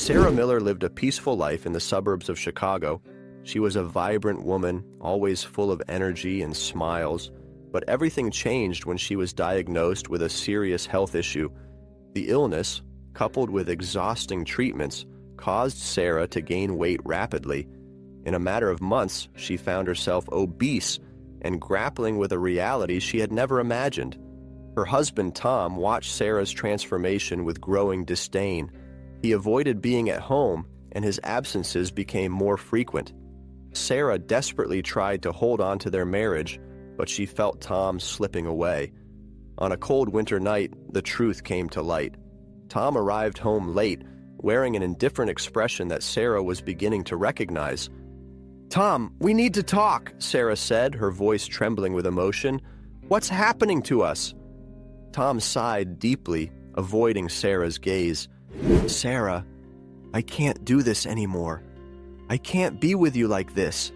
Sarah Miller lived a peaceful life in the suburbs of Chicago. She was a vibrant woman, always full of energy and smiles, but everything changed when she was diagnosed with a serious health issue. The illness, coupled with exhausting treatments, caused Sarah to gain weight rapidly. In a matter of months, she found herself obese and grappling with a reality she had never imagined. Her husband, Tom, watched Sarah's transformation with growing disdain. He avoided being at home, and his absences became more frequent. Sarah desperately tried to hold on to their marriage, but she felt Tom slipping away. On a cold winter night, the truth came to light. Tom arrived home late, wearing an indifferent expression that Sarah was beginning to recognize. "Tom, we need to talk," Sarah said, her voice trembling with emotion. "What's happening to us?" Tom sighed deeply, avoiding Sarah's gaze. "Sarah, I can't do this anymore. I can't be with you like this."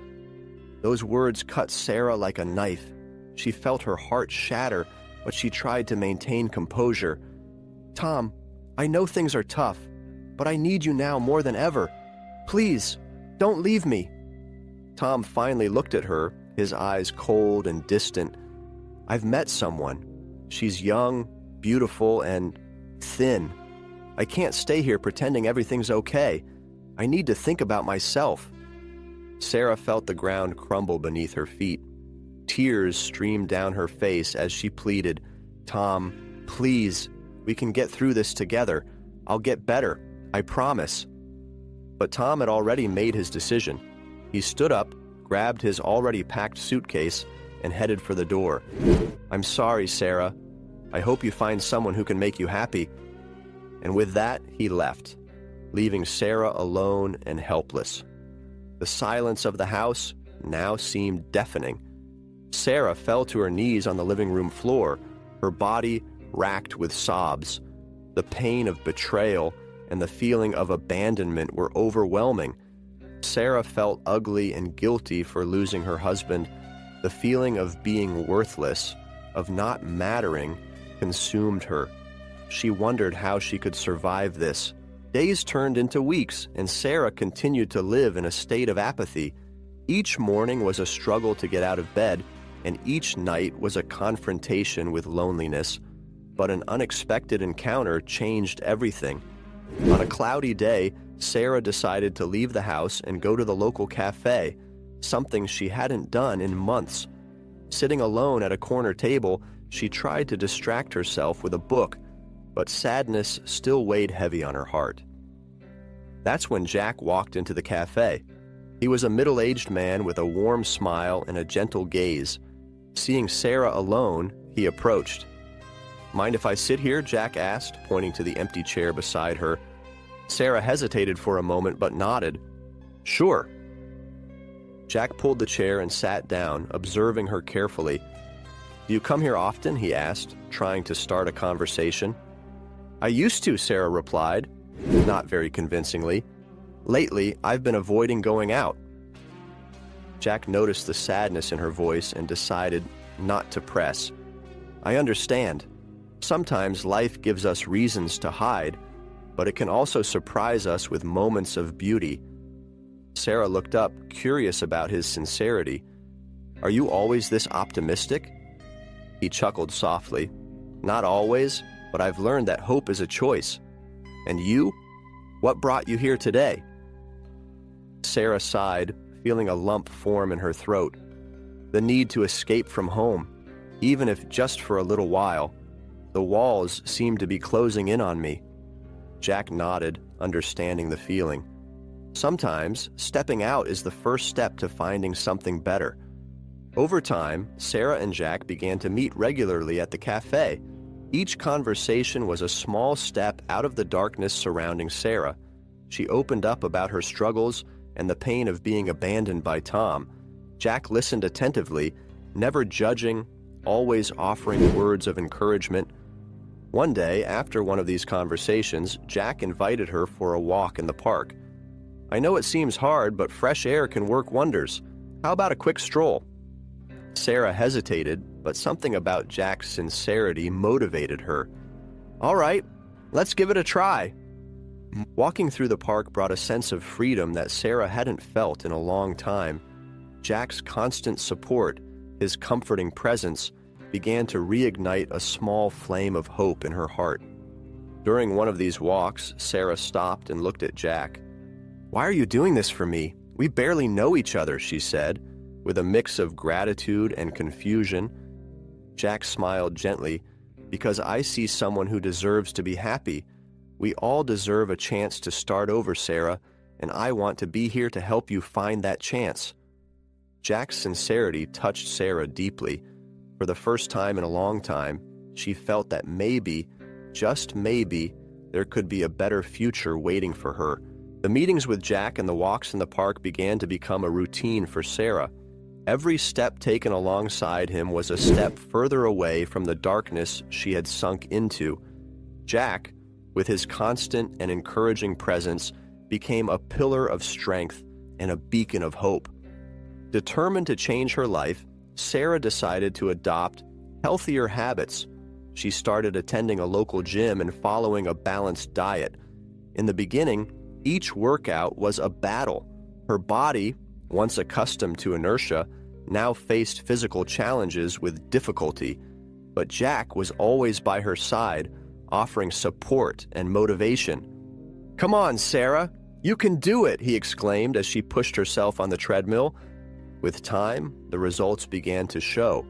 Those words cut Sarah like a knife. She felt her heart shatter, but she tried to maintain composure. "Tom, I know things are tough, but I need you now more than ever. Please, don't leave me." Tom finally looked at her, his eyes cold and distant. "I've met someone. She's young, beautiful, and thin. I can't stay here pretending everything's okay. I need to think about myself." Sarah felt the ground crumble beneath her feet. Tears streamed down her face as she pleaded, "Tom, please, we can get through this together. I'll get better, I promise." But Tom had already made his decision. He stood up, grabbed his already packed suitcase, and headed for the door. "I'm sorry, Sarah. I hope you find someone who can make you happy." And with that, he left, leaving Sarah alone and helpless. The silence of the house now seemed deafening. Sarah fell to her knees on the living room floor, her body racked with sobs. The pain of betrayal and the feeling of abandonment were overwhelming. Sarah felt ugly and guilty for losing her husband. The feeling of being worthless, of not mattering, consumed her. She wondered how she could survive this. Days turned into weeks, and Sarah continued to live in a state of apathy. Each morning was a struggle to get out of bed, and each night was a confrontation with loneliness. But an unexpected encounter changed everything. On a cloudy day, Sarah decided to leave the house and go to the local cafe, something she hadn't done in months. Sitting alone at a corner table, she tried to distract herself with a book, but sadness still weighed heavy on her heart. That's when Jack walked into the cafe. He was a middle-aged man with a warm smile and a gentle gaze. Seeing Sarah alone, he approached. "Mind if I sit here?" Jack asked, pointing to the empty chair beside her. Sarah hesitated for a moment but nodded. "Sure." Jack pulled the chair and sat down, observing her carefully. "Do you come here often?" he asked, trying to start a conversation. "I used to," Sarah replied, not very convincingly. "Lately, I've been avoiding going out." Jack noticed the sadness in her voice and decided not to press. "I understand. Sometimes life gives us reasons to hide, but it can also surprise us with moments of beauty." Sarah looked up, curious about his sincerity. "Are you always this optimistic?" He chuckled softly. "Not always, but I've learned that hope is a choice. And you? What brought you here today?" Sarah sighed, feeling a lump form in her throat. The need to escape from home, even if just for a little while. The walls seemed to be closing in on me. Jack nodded, understanding the feeling. Sometimes, stepping out is the first step to finding something better. Over time, Sarah and Jack began to meet regularly at the cafe. Each conversation was a small step out of the darkness surrounding Sarah. She opened up about her struggles and the pain of being abandoned by Tom. Jack listened attentively, never judging, always offering words of encouragement. One day, after one of these conversations, Jack invited her for a walk in the park. "I know it seems hard, but fresh air can work wonders. How about a quick stroll?" Sarah hesitated, but something about Jack's sincerity motivated her. "All right, let's give it a try." Walking through the park brought a sense of freedom that Sarah hadn't felt in a long time. Jack's constant support, his comforting presence, began to reignite a small flame of hope in her heart. During one of these walks, Sarah stopped and looked at Jack. "Why are you doing this for me? We barely know each other," she said, with a mix of gratitude and confusion. Jack smiled gently. "Because I see someone who deserves to be happy. We all deserve a chance to start over, Sarah, and I want to be here to help you find that chance." Jack's sincerity touched Sarah deeply. For the first time in a long time, she felt that maybe, just maybe, there could be a better future waiting for her. The meetings with Jack and the walks in the park began to become a routine for Sarah. Every step taken alongside him was a step further away from the darkness she had sunk into. Jack, with his constant and encouraging presence, became a pillar of strength and a beacon of hope. Determined to change her life, Sarah decided to adopt healthier habits. She started attending a local gym and following a balanced diet. In the beginning, each workout was a battle. Her body, once accustomed to inertia, now faced physical challenges with difficulty. But Jack was always by her side, offering support and motivation. "Come on, Sarah, you can do it," he exclaimed as she pushed herself on the treadmill. With time, the results began to show.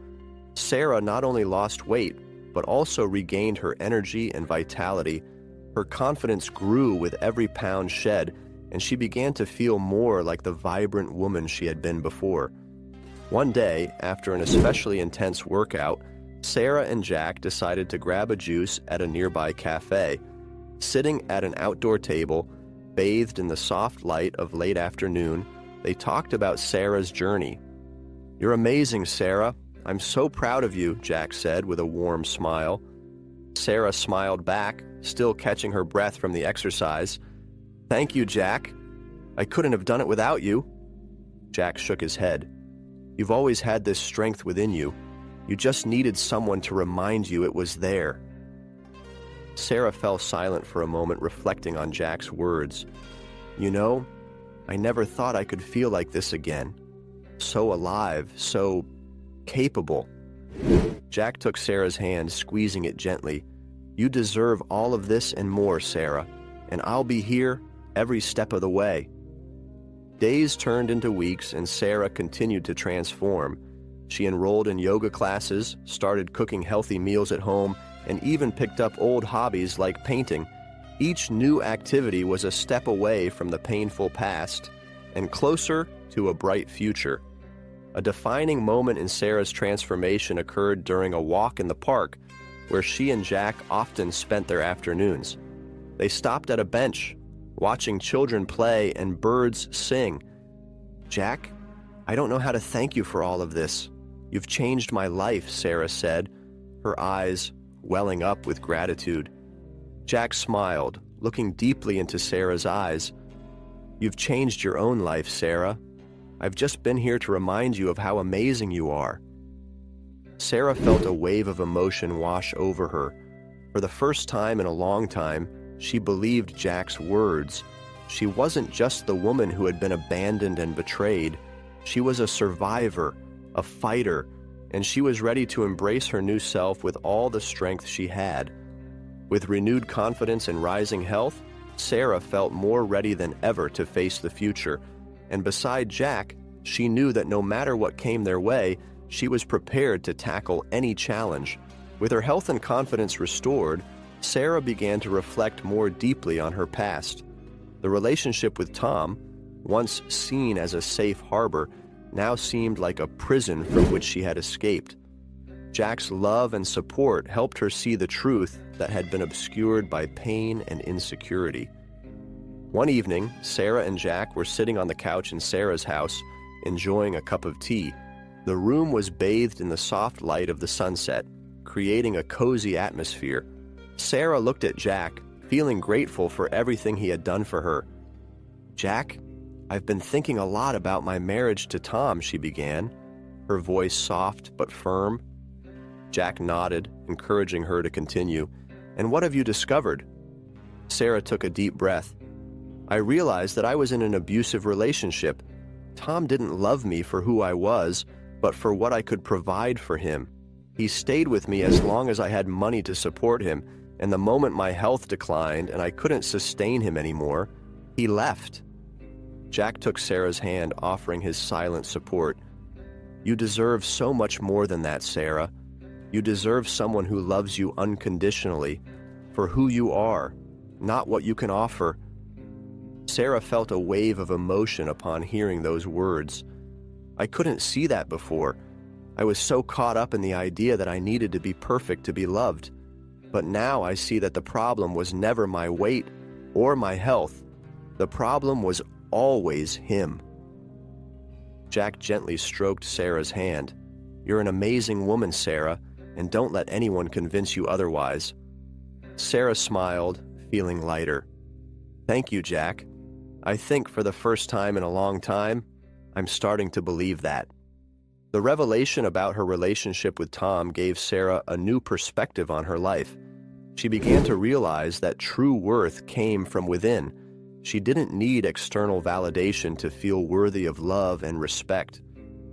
Sarah not only lost weight, but also regained her energy and vitality. Her confidence grew with every pound shed, and she began to feel more like the vibrant woman she had been before. One day, after an especially intense workout, Sarah and Jack decided to grab a juice at a nearby cafe. Sitting at an outdoor table, bathed in the soft light of late afternoon, they talked about Sarah's journey. "You're amazing, Sarah. I'm so proud of you," Jack said with a warm smile. Sarah smiled back, still catching her breath from the exercise. "Thank you, Jack. I couldn't have done it without you." Jack shook his head. "You've always had this strength within you. You just needed someone to remind you it was there." Sarah fell silent for a moment, reflecting on Jack's words. "You know, I never thought I could feel like this again. So alive, so capable." Jack took Sarah's hand, squeezing it gently. "You deserve all of this and more, Sarah, and I'll be here every step of the way." Days turned into weeks, and Sarah continued to transform. She enrolled in yoga classes, started cooking healthy meals at home, and even picked up old hobbies like painting. Each new activity was a step away from the painful past and closer to a bright future. A defining moment in Sarah's transformation occurred during a walk in the park, where she and Jack often spent their afternoons. They stopped at a bench, watching children play and birds sing. "Jack, I don't know how to thank you for all of this. You've changed my life," Sarah said, her eyes welling up with gratitude. Jack smiled, looking deeply into Sarah's eyes. "You've changed your own life, Sarah. I've just been here to remind you of how amazing you are." Sarah felt a wave of emotion wash over her. For the first time in a long time, she believed Jack's words. She wasn't just the woman who had been abandoned and betrayed. She was a survivor, a fighter, and she was ready to embrace her new self with all the strength she had. With renewed confidence and rising health, Sarah felt more ready than ever to face the future. And beside Jack, she knew that no matter what came their way, she was prepared to tackle any challenge. With her health and confidence restored, Sarah began to reflect more deeply on her past. The relationship with Tom, once seen as a safe harbor, now seemed like a prison from which she had escaped. Jack's love and support helped her see the truth that had been obscured by pain and insecurity. One evening, Sarah and Jack were sitting on the couch in Sarah's house, enjoying a cup of tea. The room was bathed in the soft light of the sunset, creating a cozy atmosphere. Sarah looked at Jack, feeling grateful for everything he had done for her. "Jack, I've been thinking a lot about my marriage to Tom," she began, her voice soft but firm. Jack nodded, encouraging her to continue. "And what have you discovered?" Sarah took a deep breath. I realized that I was in an abusive relationship. Tom didn't love me for who I was, but for what I could provide for him. He stayed with me as long as I had money to support him, and the moment my health declined and I couldn't sustain him anymore, he left. Jack took Sarah's hand, offering his silent support. You deserve so much more than that, Sarah. You deserve someone who loves you unconditionally, for who you are, not what you can offer. Sarah felt a wave of emotion upon hearing those words. I couldn't see that before. I was so caught up in the idea that I needed to be perfect to be loved. But now I see that the problem was never my weight or my health. The problem was always him. Jack gently stroked Sarah's hand. You're an amazing woman, Sarah, and don't let anyone convince you otherwise. Sarah smiled, feeling lighter. Thank you, Jack. I think for the first time in a long time, I'm starting to believe that. The revelation about her relationship with Tom gave Sarah a new perspective on her life. She began to realize that true worth came from within. She didn't need external validation to feel worthy of love and respect.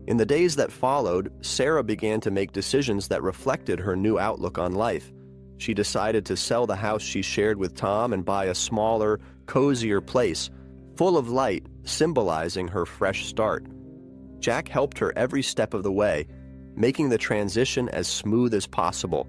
In the days that followed, Sarah began to make decisions that reflected her new outlook on life. She decided to sell the house she shared with Tom and buy a smaller, cozier place, full of light, symbolizing her fresh start. Jack helped her every step of the way, making the transition as smooth as possible.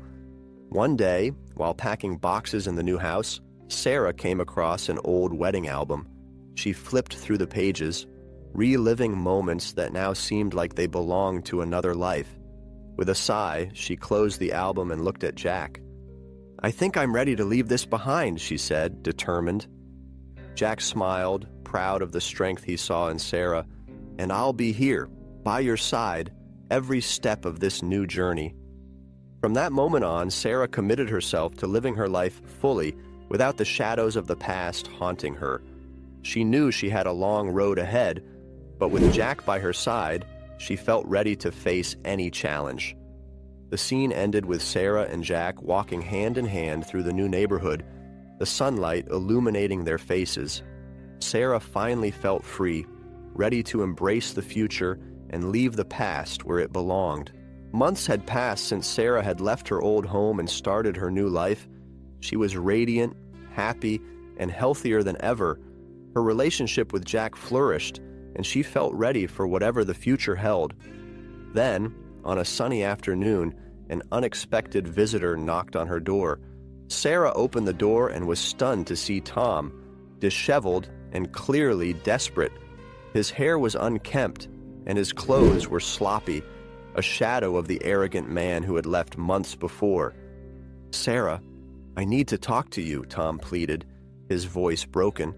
One day, while packing boxes in the new house, Sarah came across an old wedding album. She flipped through the pages, reliving moments that now seemed like they belonged to another life. With a sigh, she closed the album and looked at Jack. I think I'm ready to leave this behind, she said, determined. Jack smiled, proud of the strength he saw in Sarah. And I'll be here, by your side, every step of this new journey. From that moment on, Sarah committed herself to living her life fully, without the shadows of the past haunting her. She knew she had a long road ahead, but with Jack by her side, she felt ready to face any challenge. The scene ended with Sarah and Jack walking hand in hand through the new neighborhood, the sunlight illuminating their faces. Sarah finally felt free, ready to embrace the future and leave the past where it belonged. Months had passed since Sarah had left her old home and started her new life. She was radiant, happy, and healthier than ever. Her relationship with Jack flourished, and she felt ready for whatever the future held. Then, on a sunny afternoon, an unexpected visitor knocked on her door. Sarah opened the door and was stunned to see Tom, disheveled and clearly desperate. His hair was unkempt, and his clothes were sloppy, a shadow of the arrogant man who had left months before. Sarah, I need to talk to you, Tom pleaded, his voice broken.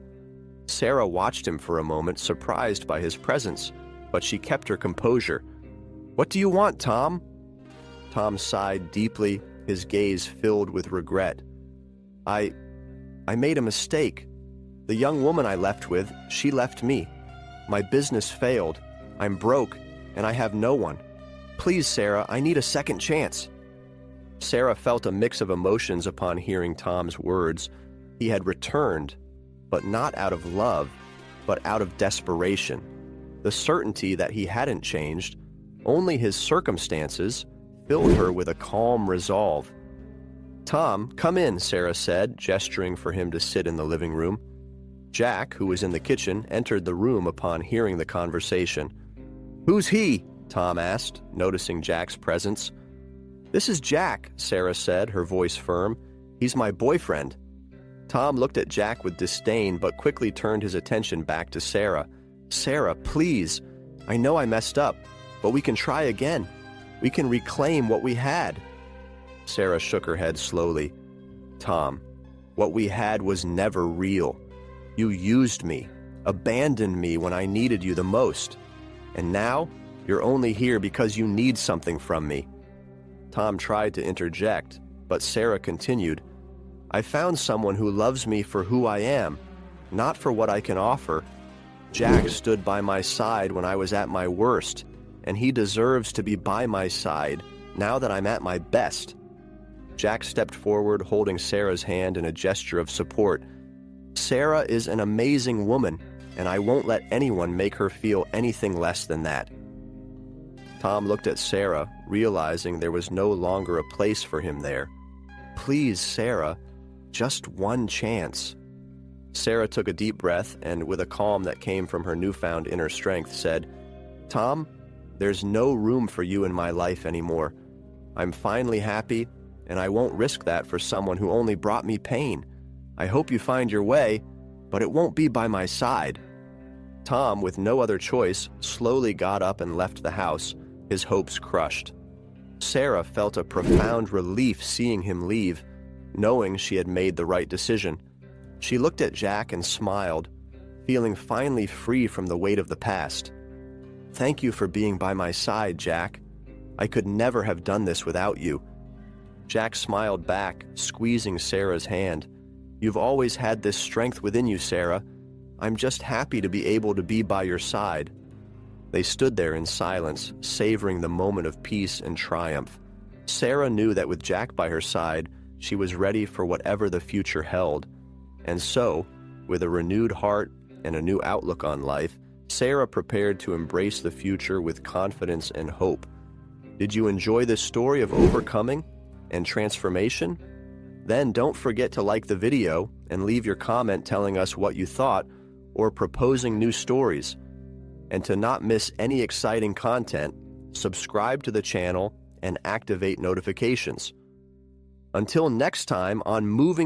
Sarah watched him for a moment, surprised by his presence, but she kept her composure. What do you want, Tom? Tom sighed deeply, his gaze filled with regret. I made a mistake. The young woman I left with, she left me. My business failed. I'm broke, and I have no one. Please, Sarah, I need a second chance. Sarah felt a mix of emotions upon hearing Tom's words. He had returned, but not out of love, but out of desperation. The certainty that he hadn't changed, only his circumstances, filled her with a calm resolve. Tom, come in, Sarah said, gesturing for him to sit in the living room. Jack, who was in the kitchen, entered the room upon hearing the conversation. Who's he? Tom asked, noticing Jack's presence. This is Jack, Sarah said, her voice firm. He's my boyfriend. Tom looked at Jack with disdain, but quickly turned his attention back to Sarah. Sarah, please. I know I messed up, but we can try again. We can reclaim what we had. Sarah shook her head slowly. Tom, what we had was never real. You used me, abandoned me when I needed you the most. And now, you're only here because you need something from me. Tom tried to interject, but Sarah continued, I found someone who loves me for who I am, not for what I can offer. Jack stood by my side when I was at my worst, and he deserves to be by my side now that I'm at my best. Jack stepped forward, holding Sarah's hand in a gesture of support, Sarah is an amazing woman, and I won't let anyone make her feel anything less than that. Tom looked at Sarah, realizing there was no longer a place for him there. Please, Sarah, just one chance. Sarah took a deep breath and, with a calm that came from her newfound inner strength, said, Tom, there's no room for you in my life anymore. I'm finally happy, and I won't risk that for someone who only brought me pain. I hope you find your way, but it won't be by my side. Tom, with no other choice, slowly got up and left the house, his hopes crushed. Sarah felt a profound relief seeing him leave, knowing she had made the right decision. She looked at Jack and smiled, feeling finally free from the weight of the past. Thank you for being by my side, Jack. I could never have done this without you. Jack smiled back, squeezing Sarah's hand. You've always had this strength within you, Sarah. I'm just happy to be able to be by your side. They stood there in silence, savoring the moment of peace and triumph. Sarah knew that with Jack by her side, she was ready for whatever the future held. And so, with a renewed heart and a new outlook on life, Sarah prepared to embrace the future with confidence and hope. Did you enjoy this story of overcoming and transformation? Then don't forget to like the video and leave your comment telling us what you thought or proposing new stories. And to not miss any exciting content, subscribe to the channel and activate notifications. Until next time on Moving